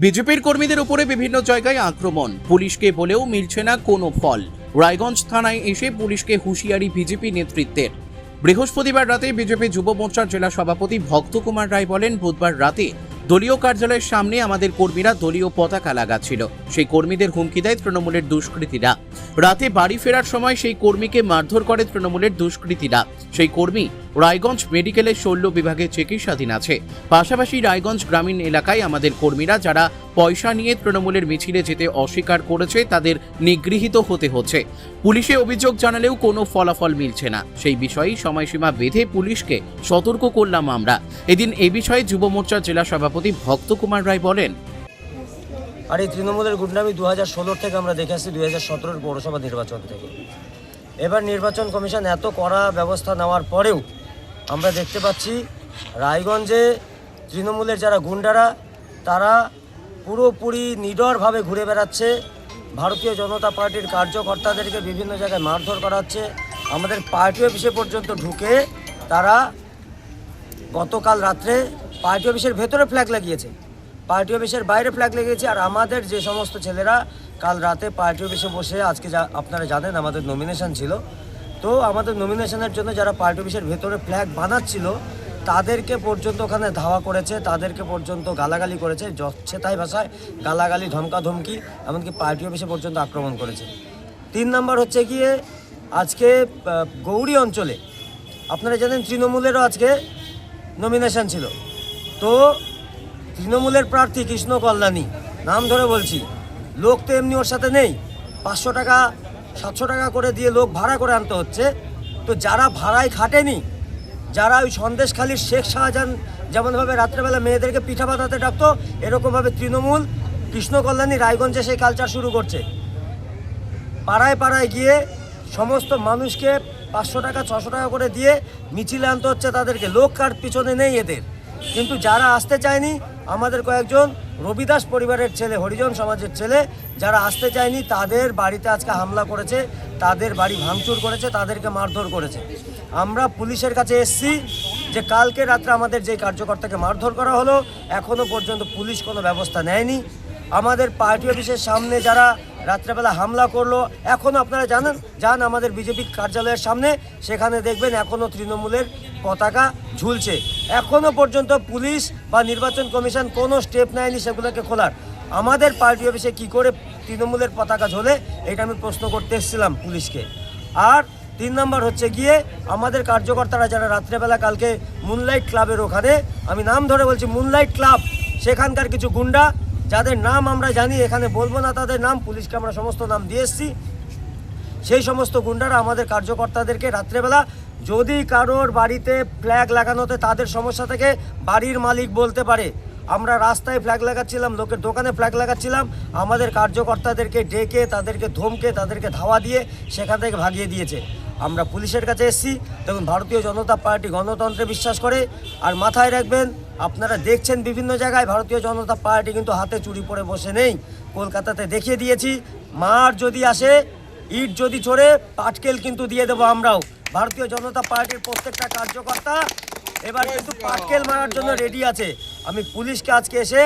বিজেপির কর্মীদের উপরে বিভিন্ন জায়গায় আক্রমণ, পুলিশকে বলেও মিলছে না কোনো ফল। রায়গঞ্জ থানায় এসে পুলিশকে হুঁশিয়ারি বিজেপি নেতৃত্বের। বৃহস্পতিবার রাতে বিজেপি যুব মোর্চার জেলা সভাপতি ভক্ত কুমার রায় বলেন, বুধবার রাতে দলীয় কার্যালয়ের সামনে আমাদের কর্মীরা দলীয় পতাকা লাগাচ্ছিল। সেই কর্মীদের হুমকি দেয় তৃণমূলের দুষ্কৃতীরা। রাতে বাড়ি ফেরার সময় সেই কর্মীকে মারধর করে তৃণমূলের দুষ্কৃতীরা। সেই কর্মী রায়গঞ্জ মেডিকেলের শল্য বিভাগে চিকিৎসাধীন আছে। পাশাপাশি রায়গঞ্জ গ্রামীণ এলাকায় আমাদের কর্মীরা যারা পয়সা নিয়ে তৃণমূলের মিছিলে যেতে অস্বীকার করেছে তাদের নিগৃহীত হতে হচ্ছে। পুলিশে অভিযোগ জানালেও কোনো ফলাফল মিলছে না। সেই বিষয়ে সময়সীমা বেঁধে পুলিশকে সতর্ক করলাম আমরা। এদিন এ বিষয়ে যুব মোর্চার জেলা সভাপতি ভক্ত কুমার রায় বলেন, আর এই তৃণমূলের গুন্ডামি 2016 থেকে আমরা দেখে আসছি, 2017 পৌরসভা নির্বাচন থেকে। এবার নির্বাচন কমিশন এত কড়া ব্যবস্থা নেওয়ার পরেও আমরা দেখতে পাচ্ছি রায়গঞ্জে তৃণমূলের যারা গুন্ডারা তারা পুরোপুরি নিডরভাবে ঘুরে বেড়াচ্ছে। ভারতীয় জনতা পার্টির কার্যকর্তাদেরকে বিভিন্ন জায়গায় মারধর করা হচ্ছে। আমাদের পার্টি অফিসে পর্যন্ত ঢুকে তারা গতকাল রাত্রে পার্টি অফিসের ভেতরে ফ্ল্যাগ লাগিয়েছে, পার্টি অফিসের বাইরে ফ্ল্যাগ লাগিয়েছে। আর আমাদের যে সমস্ত ছেলেরা কাল রাতে পার্টি অফিসে বসে, আজকে আপনারা জানেন আমাদের নমিনেশন ছিল, তো আমাদের নমিনেশনের জন্য যারা পার্টি অফিসের ভেতরে ফ্ল্যাগ বানাচ্ছিল তাদেরকে পর্যন্ত ওখানে ধাওয়া করেছে, তাদেরকে পর্যন্ত গালাগালি করেছে, যাচ্ছে তাই ভাষায় গালাগালি, ধমকাধমকি, এমনকি পার্টি অফিসে পর্যন্ত আক্রমণ করেছে। 3 নম্বর হচ্ছে গিয়ে আজকে গৌরী অঞ্চলে আপনারা জানেন তৃণমূলেরও আজকে নমিনেশন ছিল। তো তৃণমূলের প্রার্থী কৃষ্ণ কল্যাণী, নাম ধরে বলছি, লোক তো এমনি ওর সাথে নেই, 500 টাকা 700 টাকা করে দিয়ে লোক ভাড়া করে আনতে হচ্ছে। তো যারা ভাড়ায় খাটেনি, যারা ওই সন্দেশখালীর শেখ শাহজাহান যেমনভাবে রাত্রেবেলা মেয়েদেরকে পিঠা বাঁধাতে ডাকতো, এরকমভাবে তৃণমূল কৃষ্ণ কল্যাণী রায়গঞ্জে সেই কালচার শুরু করছে। পাড়ায় পাড়ায় গিয়ে সমস্ত মানুষকে 500 টাকা 600 টাকা করে দিয়ে মিছিলে আনতে হচ্ছে তাদেরকে। লোক কার পিছনে নেই এদের। কিন্তু যারা আসতে চায়নি, আমাদের কয়েকজন রবিদাস পরিবারের ছেলে, হরিজন সমাজের ছেলে যারা আসতে চায়নি তাদের বাড়িতে আজকে হামলা করেছে, তাদের বাড়ি ভাঙচুর করেছে, তাদেরকে মারধর করেছে। আমরা পুলিশের কাছে এসেছি যে কালকে রাত্রে আমাদের যে কার্যকর্তাকে মারধর করা হলো, এখনও পর্যন্ত পুলিশ কোনো ব্যবস্থা নেয়নি। আমাদের পার্টি অফিসের সামনে যারা রাত্রেবেলা হামলা করলো, এখনও আপনারা যান আমাদের বিজেপি কার্যালয়ের সামনে, সেখানে দেখবেন এখনও তৃণমূলের পতাকা ঝুলছে। এখনও পর্যন্ত পুলিশ বা নির্বাচন কমিশন কোনো স্টেপ নেয়নি সেগুলোকে খোলার। আমাদের পার্টি অফিসে কী করে তৃণমূলের পতাকা ঝোলে, এটা আমি প্রশ্ন করতে এসেছিলাম পুলিশকে। আর 3 নম্বর হচ্ছে গিয়ে আমাদের কার্যকর্তারা যারা রাত্রেবেলা কালকে মুনলাইট ক্লাবের ওখানে, আমি নাম ধরে বলছি, মুনলাইট ক্লাব, সেখানকার কিছু গুন্ডা যাদের নাম আমরা জানি, এখানে বলবো না তাদের নাম, পুলিশকে আমরা সমস্ত নাম দিয়ে এসেছি। সেই সমস্ত গুন্ডারা আমাদের কার্যকর্তাদেরকে রাত্রেবেলা যদি কারোর বাড়িতে ফ্ল্যাগ লাগানোতে তাদের সমস্যা থেকে বাড়ির মালিক বলতে পারে, আমরা রাস্তায় ফ্ল্যাগ লাগাচ্ছিলাম, লোকের দোকানে ফ্ল্যাগ লাগাচ্ছিলাম, আমাদের কার্যকর্তাদেরকে ডেকে, তাদেরকে ধমকে, তাদেরকে ধাওয়া দিয়ে সেখান থেকে ভাগিয়ে দিয়েছে। আমরা পুলিশের কাছে এসেছি। দেখুন, ভারতীয় জনতা পার্টি গণতন্ত্রে বিশ্বাস করে। আর মাথায় রাখবেন, আপনারা দেখছেন বিভিন্ন জায়গায় ভারতীয় জনতা পার্টি কিন্তু হাতে চুরি পরে বসে নেই। কলকাতাতে দেখিয়ে দিয়েছি, মার যদি আসে, ইট যদি ছড়ে, পাটকেল কিন্তু দিয়ে দেবো আমরাও। ভারতীয় জনতা পার্টির প্রত্যেকটা কার্যকর্তা এবার কিন্তু পাটকেল মারার জন্য রেডি আছে। আমি পুলিশকে আজকে এসে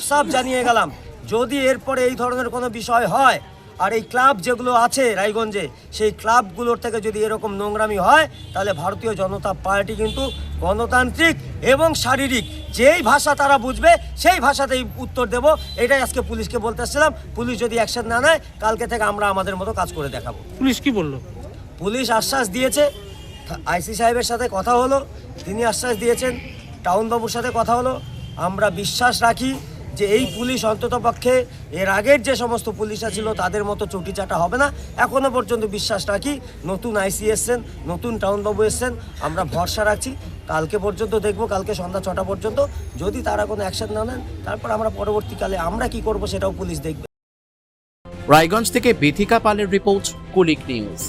সাফ জানিয়ে গেলাম, যদি এরপরে এই ধরনের কোনো বিষয় হয়, আর এই ক্লাব যেগুলো আছে রায়গঞ্জে, সেই ক্লাবগুলোর থেকে যদি এরকম নোংরামি হয়, তাহলে ভারতীয় জনতা পার্টি কিন্তু গণতান্ত্রিক এবং শারীরিক যেই ভাষা তারা বুঝবে সেই ভাষাতেই উত্তর দেব। এটাই আজকে পুলিশকে বলতে এসেছিলাম। পুলিশ যদি অ্যাকশন না নেয়, কালকে থেকে আমরা আমাদের মতো কাজ করে দেখাবো। পুলিশ কি বললো? পুলিশ আশ্বাস দিয়েছে, আইসি সাহেবের সাথে কথা হলো, তিনি আশ্বাস দিয়েছেন, টাউনবাবুর সাথে কথা হলো। আমরা বিশ্বাস রাখি যে এই পুলিশ অন্ততপক্ষে এর আগের যে সমস্ত পুলিশরা ছিল তাদের মতো চটিচাটা হবে না। এখনও পর্যন্ত বিশ্বাস রাখি। নতুন আইসি এসছেন, নতুন টাউনবাবু এসছেন, আমরা ভরসা রাখছি। কালকে পর্যন্ত দেখব, কালকে সন্ধ্যা 6টা পর্যন্ত। যদি তারা কোনো অ্যাকশন না নেন, তারপর আমরা পরবর্তীকালে আমরা কি করব সেটাও পুলিশ দেখবে। রায়গঞ্জ থেকে বিথিকা পালের রিপোর্ট, কুলিক নিউজ।